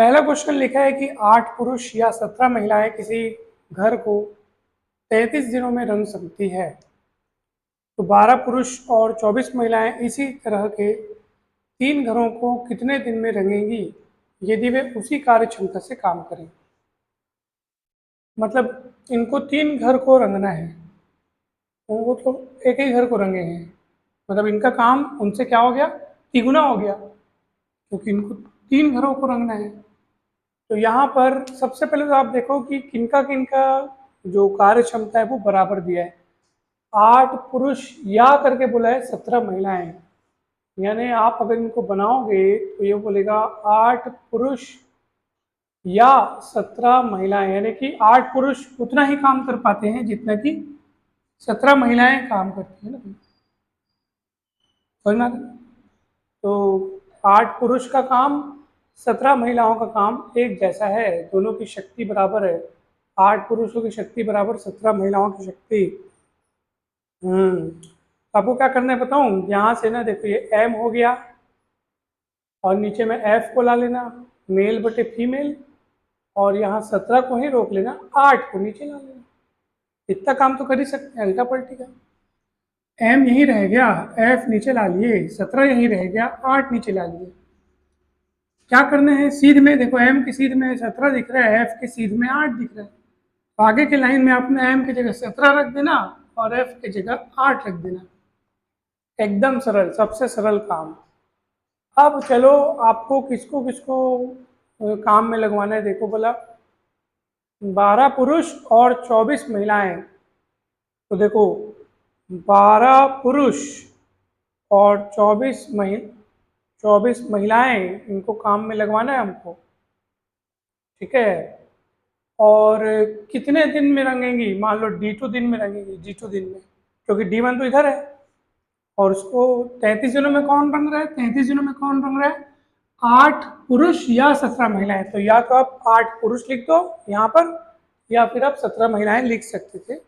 पहला क्वेश्चन लिखा है कि 8 पुरुष या 17 महिलाएं किसी घर को 33 दिनों में रंग सकती है। तो 12 पुरुष और 24 महिलाएं इसी तरह के 3 घरों को कितने दिन में रंगेंगी यदि वे उसी कार्य क्षमता से काम करें। मतलब इनको 3 घर को रंगना है, वो तो एक ही घर को रंगे हैं, मतलब इनका काम उनसे क्या हो गया, तिगुना हो गया, क्योंकि इनको 3 घरों को रंगना है। तो यहाँ पर सबसे पहले तो आप देखो कि किनका किनका जो कार्य क्षमता है वो बराबर दिया है। 8 पुरुष या करके बोला है 17 महिलाएं, यानी आप अगर इनको बनाओगे तो ये बोलेगा 8 पुरुष या 17 महिलाएं, यानी कि 8 पुरुष उतना ही काम कर पाते हैं जितना कि 17 महिलाएं काम करती है ना। समझना? तो 8 पुरुष का काम 17 महिलाओं का काम एक जैसा है, दोनों की शक्ति बराबर है। 8 पुरुषों की शक्ति बराबर 17 महिलाओं की शक्ति। आपको क्या करना है बताऊं? यहाँ से ना देखो, ये एम हो गया और नीचे में एफ को ला लेना, मेल बटे फीमेल, और यहाँ 17 को ही रोक लेना, 8 को नीचे ला लेना। इतना काम तो कर ही सकते हैं अल्टा पल्टी का। एम यहीं रह गया, एफ नीचे ला लिए, 17 यहीं रह गया, 8 नीचे ला लिए। क्या करना है? सीध में देखो, एम की सीध में 17 दिख रहा है, एफ की सीध में 8 दिख रहा है। तो आगे के लाइन में आपने एम की जगह 17 रख देना और एफ की जगह 8 रख देना। एकदम सरल, सबसे सरल काम। अब चलो आपको किसको किसको काम में लगवाना है। देखो बोला 12 पुरुष और 24 महिलाएं। तो देखो 12 पुरुष और 24 महिलाएं, इनको काम में लगवाना है हमको, ठीक है। और कितने दिन में रंगेंगी? मान लो D2 दिन में रंगेंगी, D2 दिन में, क्योंकि D1 तो इधर है। और उसको 33 दिनों में कौन रंग रहा है? 33 दिनों में कौन रंग रहा है? 8 पुरुष या 17 महिलाएं। तो या तो आप 8 पुरुष लिख दो यहाँ पर, या फिर आप 17 महिलाएं लिख सकते थे।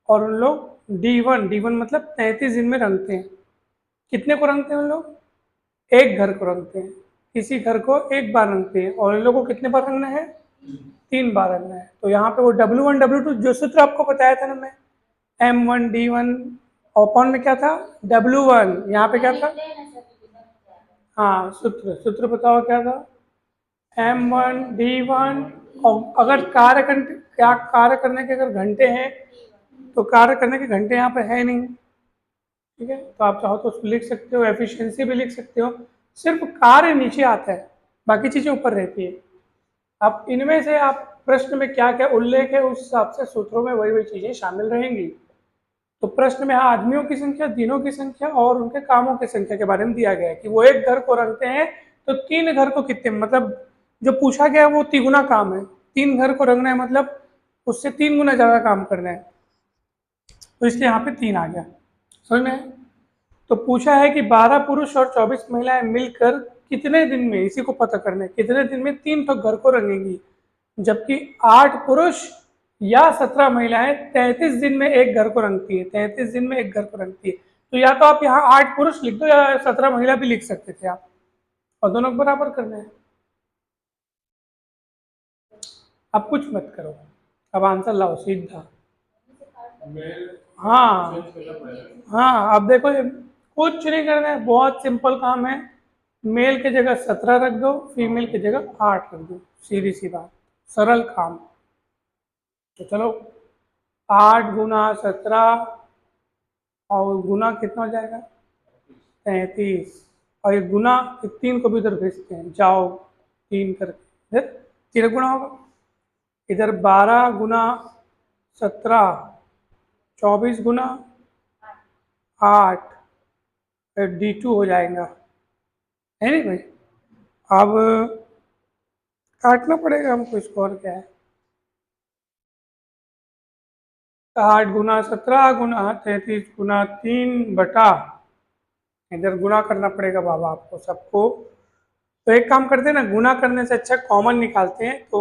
और उन लोग D1 मतलब 33 दिन में रंगते हैं। कितने को रंगते हैं उन लोग? एक घर को रंगते हैं, किसी घर को एक बार रंगते हैं। और इन लोगों को कितने बार रंगना है? 3 बार रंगना है। तो यहाँ पे वो W1 W2 जो सूत्र आपको बताया था ना मैं, M1 D1 ओपन में क्या था? W1। यहाँ पे क्या था? हाँ, सूत्र बताओ क्या था? M1 D1। और अगर कार्य करने के अगर घंटे हैं तो कार्य करने के घंटे यहाँ पे है नहीं, ठीक है। तो आप चाहो तो उसको लिख सकते हो, एफिशिएंसी भी लिख सकते हो। सिर्फ कार्य नीचे आता है, बाकी चीजें ऊपर रहती है। अब इनमें से आप प्रश्न में क्या क्या उल्लेख है उस हिसाब से सूत्रों में वही चीजें शामिल रहेंगी। तो प्रश्न में आदमियों की संख्या, दिनों की संख्या और उनके कामों की संख्या के बारे में दिया गया है कि वो एक घर को रंगते हैं तो 3 घर को कितने, मतलब जो पूछा गया है वो तिगुना काम है। 3 घर को रंगना है मतलब उससे 3 गुना ज्यादा काम करना है, तो इसलिए यहाँ पे 3 आ गया। समझ में आया? तो पूछा है कि 12 पुरुष और 24 महिलाएं मिलकर कितने दिन में, इसी को पता करना है, कितने दिन में 3 तो घर को रंगेंगी, जबकि 8 पुरुष या 17 महिलाएं 33 दिन में एक घर को रंगती है। 33 दिन में एक घर को रंगती है। तो या तो आप यहाँ 8 पुरुष लिख दो या 17 महिला भी लिख सकते थे आप, और दोनों को बराबर करना है। अब कुछ मत करो, अब आंसर लाओ सीधा। हाँ हाँ, अब देखो कुछ नहीं करना है, बहुत सिंपल काम है। मेल की जगह 17 रख दो, फीमेल की जगह 8 रख दो, सीधी सी बात, सरल काम। तो चलो 8 गुना 17 और गुना कितना हो जाएगा? 33। और ये गुना 3 को भी इधर भेजते हैं, जाओ 3 करके इधर 3 गुना होगा। इधर 12 गुना 17, 24 गुना 8, फिर D2 हो जाएगा, है नहीं भाई? अब काटना पड़ेगा हमको, इसको और क्या है। 8 गुना 17 गुना 33 गुना 3 बटा, इधर गुना करना पड़ेगा बाबा आपको सबको। तो एक काम करते हैं ना, गुना करने से अच्छा कॉमन निकालते हैं तो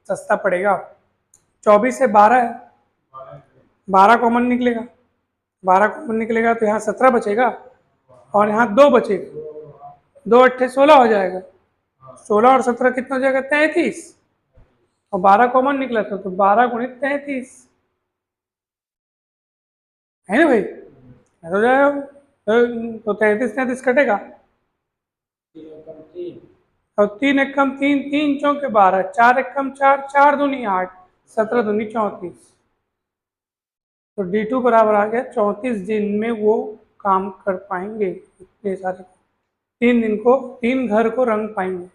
सस्ता पड़ेगा। 24 से 12 है, 12 कॉमन निकलेगा, 12 कॉमन निकलेगा तो यहाँ 17 बचेगा और यहाँ 2 बचेगा, 2 अट्ठे 16 हो जाएगा। 16 और 17 कितना हो जाएगा? 33। और 12 कॉमन निकला था तो 12 गुणित 33 है ना भाई? ऐसा हो जाएगा। तो 33 कटेगा और 3 एकम 3, 3 चौके 12, 4 एकम 4, 4 दूनी 8, 17 दूनी 34। तो D2 बराबर आ गया 34 दिन में वो काम कर पाएंगे इतने सारे। 3 दिन को 3 घर को रंग पाएंगे,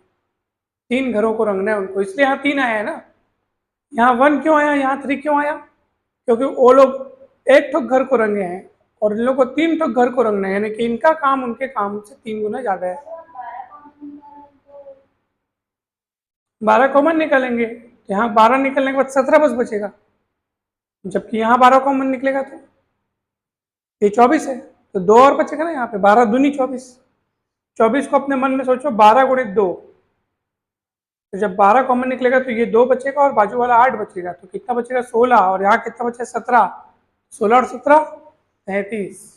3 घरों को रंगना है उनको, इसलिए यहाँ 3 आया है ना। यहाँ 1 क्यों आया, यहाँ 3 क्यों आया? क्योंकि वो लोग एक ठोक घर को रंगे हैं और इन लोग को 3 ठोक घर को रंगना है, यानी कि इनका काम उनके काम से 3 गुना ज्यादा है। 12 कॉमन निकालेंगे तो यहाँ 12 निकलने के बाद 17 बस बचेगा, जबकि यहाँ 12 कॉमन निकलेगा तो ये 24 है, तो 2 और बचेगा ना यहाँ पे। 12 दूनी 24, 24 को अपने मन में सोचो 12 गुणित 2, तो जब 12 कॉमन निकलेगा तो ये 2 बचेगा और बाजू वाला 8 बचेगा, तो कितना बचेगा? 16। और यहाँ कितना बचेगा? 17। 16 और 17 33।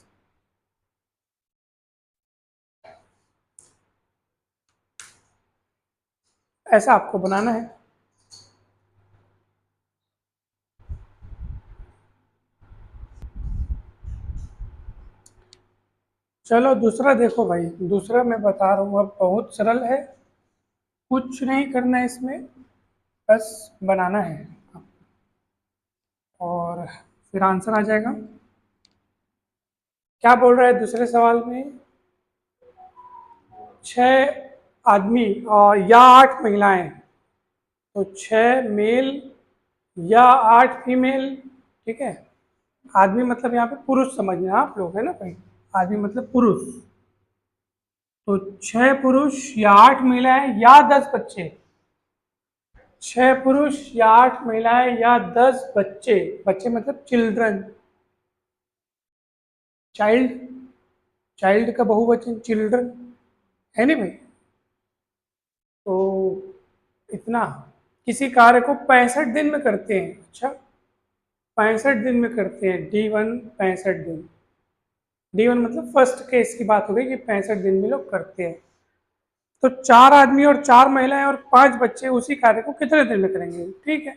ऐसा आपको बनाना है। चलो दूसरा देखो भाई, दूसरा मैं बता रहा हूँ, अब बहुत सरल है, कुछ नहीं करना है इसमें, बस बनाना है और फिर आंसर आ जाएगा। क्या बोल रहा है दूसरे सवाल में? 6 आदमी और या 8 महिलाएं, तो 6 मेल या 8 फीमेल, ठीक है। आदमी मतलब यहाँ पे पुरुष समझना आप लोग, है ना भाई? आदमी मतलब पुरुष, तो 6 पुरुष या 8 महिलाएं या 10 बच्चे। 6 पुरुष या 8 महिलाएं या 10 बच्चे, बच्चे मतलब चिल्ड्रन, चाइल्ड, चाइल्ड का बहुवचन चिल्ड्रन, है नहीं भाई? तो इतना, किसी कार्य को 65 दिन में करते हैं। अच्छा, 65 दिन में करते हैं, D1 65 दिन। D1 मतलब फर्स्ट केस की बात हो गई कि 65 दिन में लोग करते हैं। तो 4 आदमी और 4 महिलाएं और 5 बच्चे उसी कार्य को कितने दिन में करेंगे? ठीक है,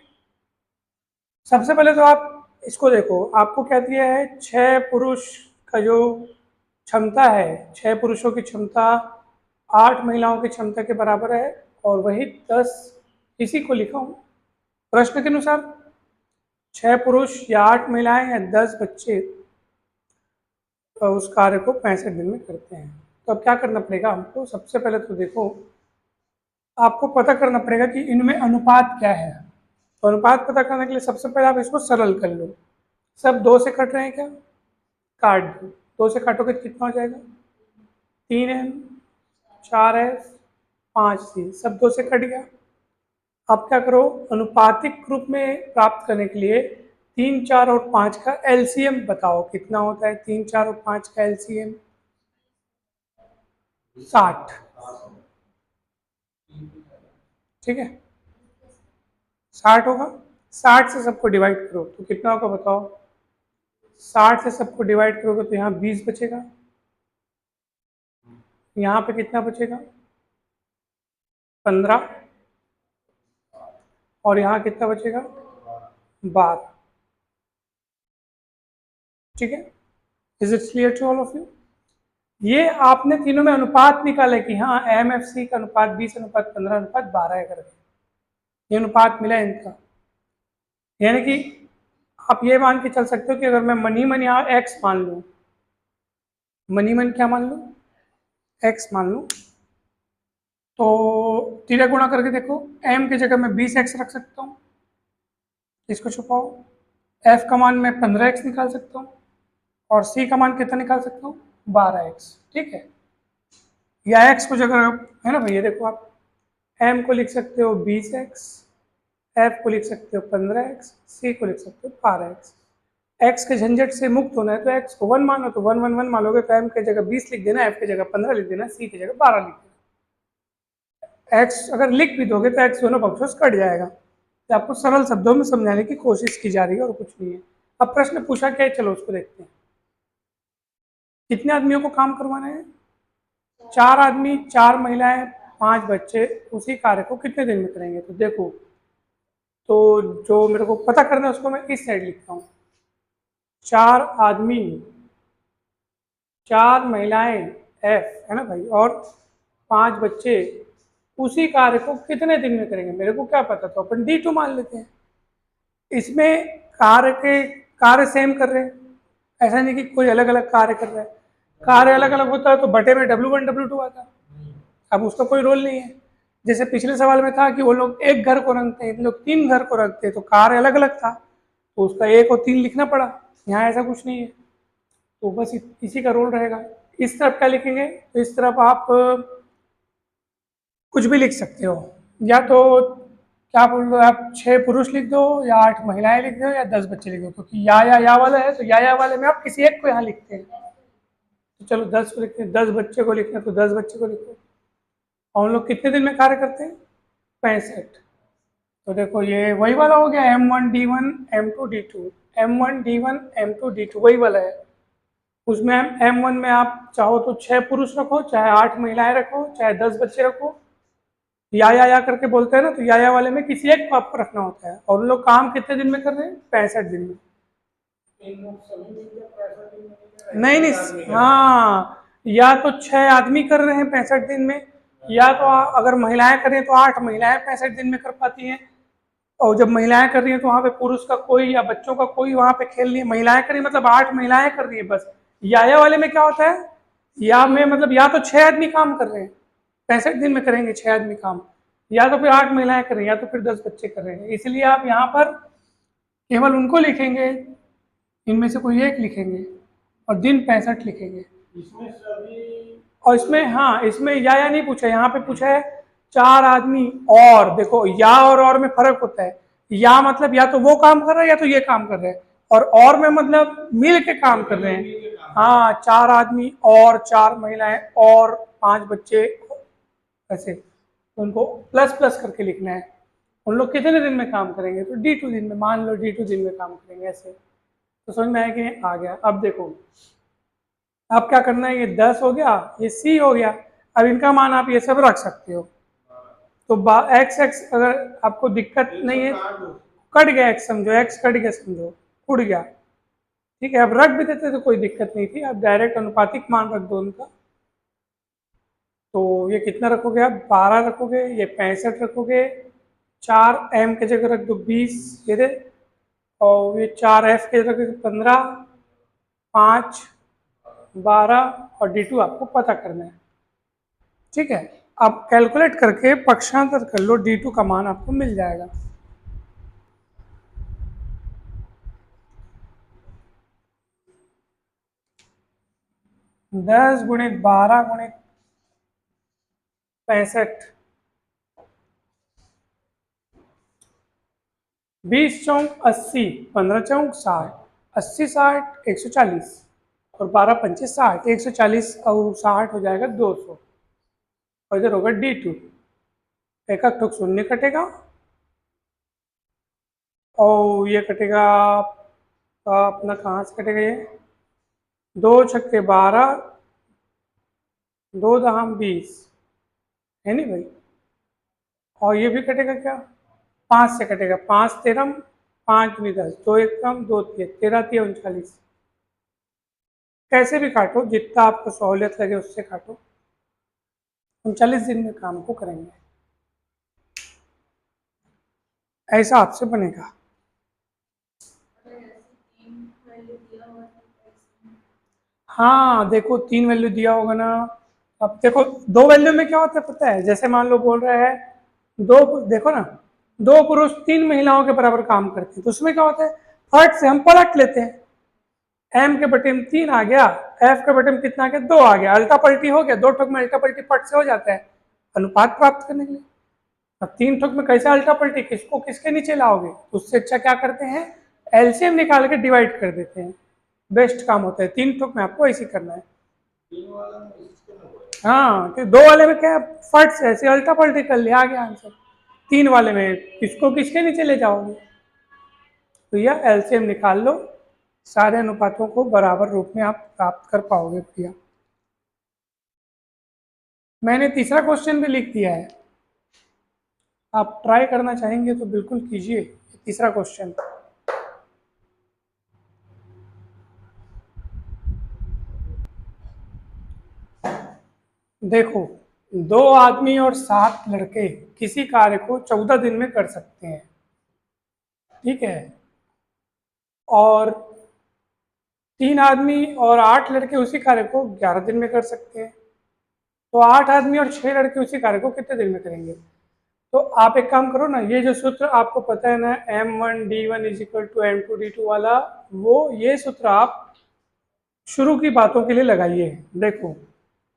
सबसे पहले तो आप इसको देखो, आपको क्या दिया है? 6 पुरुष का जो क्षमता है, 6 पुरुषों की क्षमता 8 महिलाओं की क्षमता के बराबर है, और वही 10 इसी को लिखा हूँ प्रश्न के अनुसार। 6 पुरुष या 8 महिलाएं या 10 बच्चे तो उस कार्य को 65 दिन में करते हैं। तो अब क्या करना पड़ेगा हमको? सबसे पहले तो देखो, आपको पता करना पड़ेगा कि इनमें अनुपात क्या है। तो अनुपात पता करने के लिए सबसे पहले आप इसको सरल कर लो। सब 2 से कट रहे हैं क्या? काट दो, 2 से काटोगे तो कितना हो जाएगा? 3m 4s 5c, सब 2 से कट गया। अब क्या करो, अनुपातिक रूप में प्राप्त करने के लिए 3, 4 और 5 का एलसीएम बताओ कितना होता है? 3, 4 और 5 का एलसीएम 60, ठीक है, 60 होगा। 60 से सबको डिवाइड करो तो कितना होगा बताओ? 60 से सबको डिवाइड करोगे तो यहाँ 20 बचेगा, यहाँ पे कितना बचेगा? 15, और यहाँ कितना बचेगा? 12, ठीक है। Is it clear to all of you? ये आपने तीनों में अनुपात निकाले कि हाँ MFC का अनुपात 20:15:12 है करके, ये अनुपात मिला इनका। यानी कि आप ये मान के चल सकते हो कि अगर मैं मन यहाँ x मान लूँ, मन क्या मान लूँ? x मान लूँ, तो तीरा गुणा करके देखो, m की जगह मैं 20x रख सकता हूँ, इसको छुपाओ। f का मान मैं 15x निकाल सकता हूँ, और c का मान कितना निकाल सकता हूँ? 12x, ठीक है। या x को जगह है ना भैया, देखो आप m को लिख सकते हो 20x, f को लिख सकते हो 15x, c को लिख सकते हो 12x। x के झंझट से मुक्त होना है तो x को 1 मानो, तो 1 1 1 मानोगे तो m की जगह 20 लिख देना, f की जगह 15 लिख देना, c की जगह 12 लिख देना। x अगर लिख भी दोगे तो x दोनों पक्षों से कट जाएगा। तो आपको सरल शब्दों में समझाने की कोशिश की जा रही है और कुछ नहीं है। अब प्रश्न पूछा क्या है, चलो उसको देखते हैं। कितने आदमियों को काम करवाना है? 4 आदमी, 4 महिलाएं, 5 बच्चे उसी कार्य को कितने दिन में करेंगे। तो देखो, तो जो मेरे को पता करना है उसको मैं इस साइड लिखता हूँ, 4 आदमी 4 महिलाएं एफ है ना भाई, और 5 बच्चे उसी कार्य को कितने दिन में करेंगे। मेरे को क्या पता, तो अपन D2 मान लेते हैं। इसमें कार्य सेम कर रहे हैं, ऐसा नहीं कि कोई अलग अलग कार्य कर रहा है। कार्य अलग अलग होता है तो बटे में W1 W2 आता है, अब उसका कोई रोल नहीं है। जैसे पिछले सवाल में था कि वो लोग एक घर को रखते हैं, इन लोग 3 घर को रखते हैं, तो कार्य अलग अलग था तो उसका 1 और 3 लिखना पड़ा। यहाँ ऐसा कुछ नहीं है, तो बस इसी का रोल रहेगा। इस तरफ क्या लिखेंगे, तो इस तरफ आप कुछ भी लिख सकते हो, या तो क्या बोल रहे हो आप, 6 पुरुष लिख दो या 8 महिलाएं लिख दो या 10 बच्चे लिख दो, क्योंकि या वाला है तो या वाले में आप किसी एक को यहाँ लिखते हैं। तो चलो 10 को लिखते हैं, 10 बच्चे को लिखना तो 10 बच्चे को लिखो। और हम लोग कितने दिन में कार्य करते हैं, 65। तो देखो ये वही वाला हो गया, M1D1 M2D2, M1D1 M2D2 वही वाला है। उसमें M1 में आप चाहो तो 6 पुरुष रखो, चाहे 8 महिलाएं रखो, चाहे 10 बच्चे रखो, या करके बोलते हैं ना, तो या वाले में किसी एक को आपको रखना होता है। और उन लोग काम कितने दिन में कर रहे हैं, 65 दिन में। नहीं नहीं, हाँ, या तो 6 आदमी कर रहे हैं 65 दिन में, या तो अगर महिलाएं करें तो 8 महिलाएं 65 दिन में कर पाती हैं। और जब महिलाएं कर रही हैं तो वहाँ पे पुरुष का कोई या बच्चों का कोई वहाँ पे खेल नहीं है, महिलाएं कर रही मतलब 8 महिलाएं कर रही है बस। या वाले में क्या होता है, या में मतलब या तो 6 आदमी काम कर रहे हैं, 65 दिन में करेंगे 6 आदमी काम, या तो फिर 8 महिलाएं कर रही हैं, या तो फिर 10 बच्चे कर रहे हैं। इसलिए आप यहाँ पर केवल उनको लिखेंगे, इनमें से कोई एक लिखेंगे और दिन 65 लिखेंगे। और इसमें, हाँ, इसमें या नहीं पूछा, यहाँ पे पूछा है 4 आदमी और। देखो या और में फर्क होता है, या मतलब या तो वो काम कर रहा है या तो ये काम कर रहे हैं, और में मतलब मिल के काम कर रहे हैं। हाँ, 4 आदमी और 4 महिलाएं और 5 बच्चे, ऐसे तो उनको प्लस प्लस करके लिखना है। उन लोग कितने दिन में काम करेंगे, तो D2 दिन में, मान लो D2 दिन में काम करेंगे ऐसे। तो समझ में आया कि नहीं, आ गया। अब देखो, अब क्या करना है, ये 10 हो गया, ये C हो गया। अब इनका मान आप ये सब रख सकते हो। तो x अगर आपको दिक्कत नहीं है, कट गया x, समझो x कट गया, समझो उड़ गया, ठीक है। अब रख भी देते तो कोई दिक्कत नहीं थी, अब डायरेक्ट अनुपातिक मान रख दो उनका। तो ये कितना रखोगे आप, 12 रखोगे, ये 65 रखोगे, 4 m की जगह रख दो 20, ये दे, और ये 4 f की जगह 15, 5, 12 और D2 आपको पता करना है, ठीक है। आप कैलकुलेट करके पक्षांतर कर लो, D2 का मान आपको मिल जाएगा। दस गुणित 12 गुणित 65, 20 चौक 80, 15 चौक 60, 80 60 140 और 12 पंचे 60, 140 और 60 हो जाएगा 200। और इधर होगा D2, एक ठोक शून्य कटेगा और ये कटेगा अपना, कहाँ से कटेगा ये, 2 छक्के 12, 2 दहम 20, है नहीं भाई। और ये भी कटेगा क्या, 5 से कटेगा, 5 13, 5 दूनी 10, 2 1 कम 2 3, 13 3 39। कैसे भी काटो, जितना आपको सहूलियत लगे उससे काटो। 39 दिन में काम को करेंगे, ऐसा आपसे बनेगा। हाँ देखो, 3 वैल्यू दिया होगा ना। अब देखो 2 वैल्यू में क्या होता है पता है, जैसे मान लो बोल रहे हैं दो, देखो ना, 2 पुरुष 3 महिलाओं के बराबर काम करते हैं, तो उसमें क्या होता है, फट से हम पलट लेते हैं, m के बटे में 3 आ गया, f के बटे में कितना आ गया, 2 आ गया, अल्टा पलटी हो गया, 2 ठोक में अल्टा पलटी फट से हो जाता है अनुपात प्राप्त करने के लिए। अब 3 ठोक में कैसे अल्टा पलटी, किसको किसके नीचे लाओगे, उससे अच्छा क्या करते हैं, एलसीएम निकाल के डिवाइड कर देते हैं, बेस्ट काम होता है। 3 ठोक में आपको ऐसे करना है। हाँ, तो 2 वाले में क्या, फट से ऐसे अल्टा पलटी कर लिया, आ गया आंसर। 3 वाले में किसको किसके नीचे ले जाओगे, तो यह एलसीएम निकाल लो, सारे अनुपातों को बराबर रूप में आप प्राप्त कर पाओगे भैया। मैंने तीसरा क्वेश्चन भी लिख दिया है, आप ट्राई करना चाहेंगे तो बिल्कुल कीजिए। तीसरा क्वेश्चन, देखो, 2 आदमी और 7 लड़के किसी कार्य को 14 दिन में कर सकते हैं, ठीक है। और 3 आदमी और 8 लड़के उसी कार्य को 11 दिन में कर सकते हैं। तो 8 आदमी और 6 लड़के उसी कार्य को कितने दिन में करेंगे? तो आप एक काम करो ना, ये जो सूत्र आपको पता है ना, M1D1 इजिकल टू M2D2 वाला, वो ये सूत्र आप शुरू की बातों के लिए लगाइए। देखो,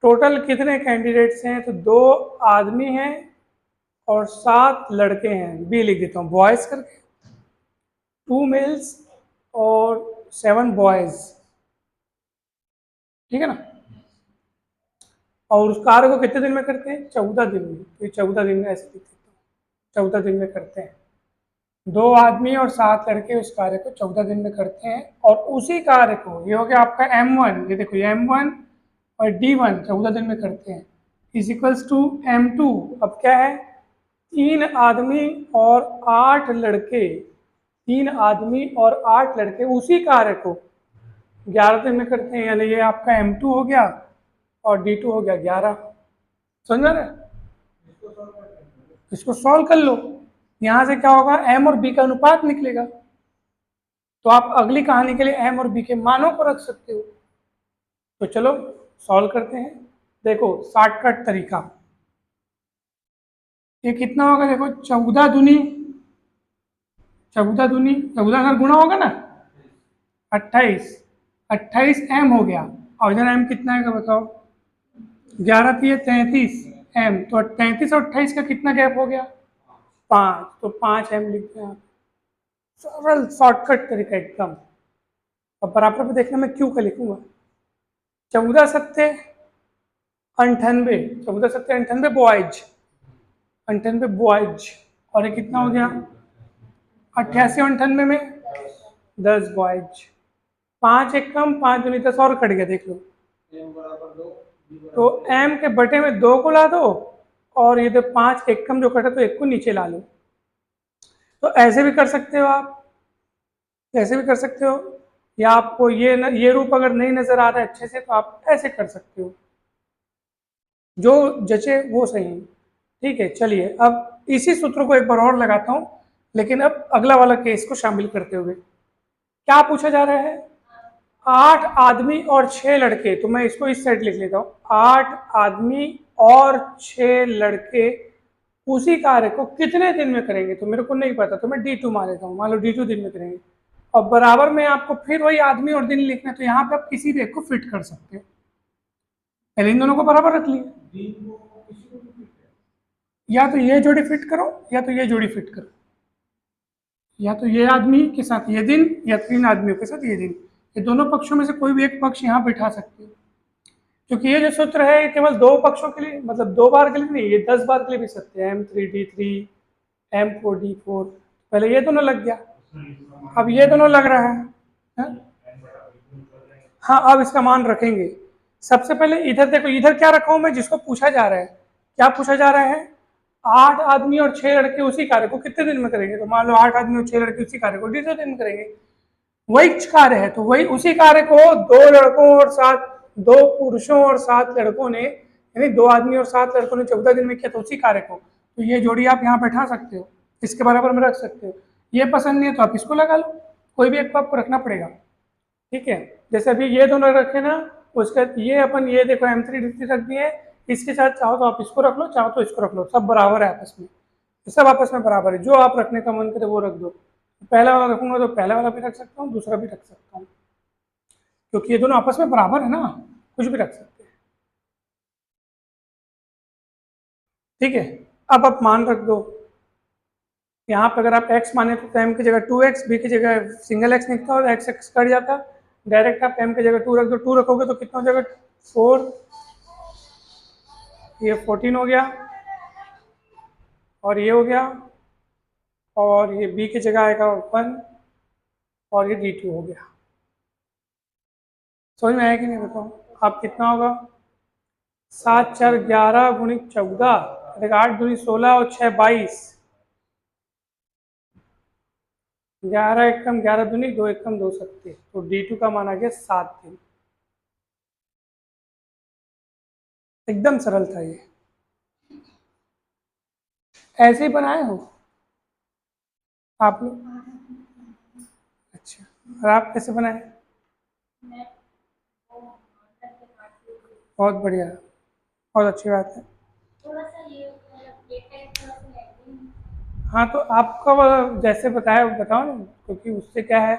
टोटल कितने कैंडिडेट्स हैं? तो 2 आदमी हैं और 7 लड़के हैं, बी लिख देता हूँ बॉयज करके, 2 मेल्स और 7 बॉयज, ठीक है ना। और उस कार्य को कितने दिन में करते हैं? 14 दिन में। तो 14 दिन में ऐसे लिख देता हूँ, 14 दिन में करते हैं। 2 आदमी और 7 लड़के उस कार्य को 14 दिन में करते हैं, और उसी कार्य को, ये हो गया आपका M1, ये देखो ये M1 और D1 14 दिन में करते हैं, इज इक्वल्स टू M2। अब क्या है? 3 आदमी और 8 लड़के, 3 आदमी और 8 लड़के उसी कार्य को 11 दिन में करते हैं, यानी ये आपका M2 हो गया और D2 हो गया 11। समझ रहे? इसको सॉल्व कर लो, यहाँ से क्या होगा? M और B का अनुपात निकलेगा। तो आप अगली कहानी के लिए M और B के मानों को रख सकते हो। तो चलो सॉल्व करते हैं। देखो, शॉर्टकट तरीका, ये कितना होगा? देखो, 14 अगर गुणा होगा ना, 28, 28M हो गया। और इधर M कितना है बताओ? 11×3=33M। तो 33 और 28 का कितना गैप हो गया? 5। तो 5M लिखते हैं आप। सरल शॉर्टकट तरीका एकदम। अब बराबर पे देखना मैं क्यों का लिखूंगा। 14×7=98, 14×7=98 बॉयज, 98 बॉयज। और ये कितना हो गया? 88 और 98 में 10 बॉयज। 5 एक कम, 5×2=10 और कट गया, देख लो। तो M के बटे में 2 को ला दो, और ये तो 5 एक कम जो कटा तो 1 को नीचे ला लो। तो ऐसे भी कर सकते हो आप, ऐसे भी कर सकते हो, या आपको ये रूप अगर नहीं नजर आ रहा है अच्छे से तो आप ऐसे कर सकते हो, जो जचे वो सही है। ठीक है, चलिए अब इसी सूत्र को एक बार और लगाता हूँ, लेकिन अब अगला वाला केस को शामिल करते हुए। क्या पूछा जा रहा है? 8 आदमी और 6 लड़के, तो मैं इसको इस साइड लिख लेता हूँ, 8 आदमी और 6 लड़के उसी कार्य को कितने दिन में करेंगे? तो मेरे को नहीं पता, तो मैं D2 मान लेता हूँ, मान लो D2 दिन में करेंगे। और बराबर में आपको फिर वही आदमी और दिन लिखना है, तो यहाँ पे आप किसी भी एक को फिट कर सकते हो। पहले इन दोनों को बराबर रख लिया, या तो ये जोड़ी फिट करो या तो ये जोड़ी फिट करो, या तो ये आदमी के साथ ये दिन या 3 आदमियों के साथ ये दिन, ये दोनों पक्षों में से कोई भी एक पक्ष यहाँ बिठा सकते हो। क्योंकि ये जो सूत्र है केवल 2 पक्षों के लिए, मतलब 2 बार के लिए नहीं, ये 10 बार के लिए भी सकते हैं। M3D3, M4D4, पहले ये दोनों लग गया, अब ये दोनों लग रहा है, हाँ अब इसका मान रखेंगे। सबसे पहले इधर देखो, इधर क्या रखा हूं मैं, जिसको पूछा जा रहा है। क्या पूछा जा रहा है? 8 आदमी और 6 लड़के उसी कार्य को कितने दिन में करेंगे? तो मान लो 8 आदमी और 6 लड़के उसी कार्य को D2 दिन में करेंगे। वही कार्य है, तो वही उसी कार्य को 2 पुरुषों और 7 लड़कों ने, यानी 2 आदमी और 7 लड़कों ने 14 दिन में किया, तो उसी कार्य को, तो ये जोड़ी आप यहाँ बैठा सकते हो, इसके बराबर में रख सकते हो। ये पसंद नहीं है तो आप इसको लगा लो, कोई भी एक को आपको रखना पड़ेगा। ठीक है, जैसे अभी ये दोनों रखे ना, उसके ये अपन ये देखो M3D3 रख दिए, इसके साथ चाहो तो आप इसको रख लो, चाहो तो इसको रख लो, सब बराबर है आपस में, सब आपस में बराबर है। जो आप रखने का मन करे वो रख दो। पहला वाला रखूंगा तो पहला वाला भी रख सकता हूँ, दूसरा भी रख सकता हूँ, क्योंकि ये दोनों आपस में बराबर है ना, कुछ भी रख सकते हैं। ठीक है, अब आप मान रख दो। यहाँ पे अगर आप x माने तो m की जगह 2x, b की जगह सिंगल x निकलता और x x कट जाता। डायरेक्ट आप m की जगह 2 रख दो, 2 रखोगे तो कितना हो जाएगा? 4, ये 14 हो गया, और ये हो गया, और ये b की जगह आएगा 1, और ये D2 हो गया। समझ में आया कि नहीं बताओ? आप कितना होगा? 7 4 11 गुणित 14, 8 दूनी 16 और 6 22, 11 एकम 11 दूनी 2 एकम 2 सत्ते, तो D2 का मान आ गया 7 दिन। एकदम सरल था ये। ऐसे ही बनाए हो आप लोग? अच्छा, और आप कैसे बनाए? बहुत बढ़िया, बहुत अच्छी बात है। हाँ, तो आपका वो जैसे बताया वो बताओ ना, क्योंकि उससे क्या है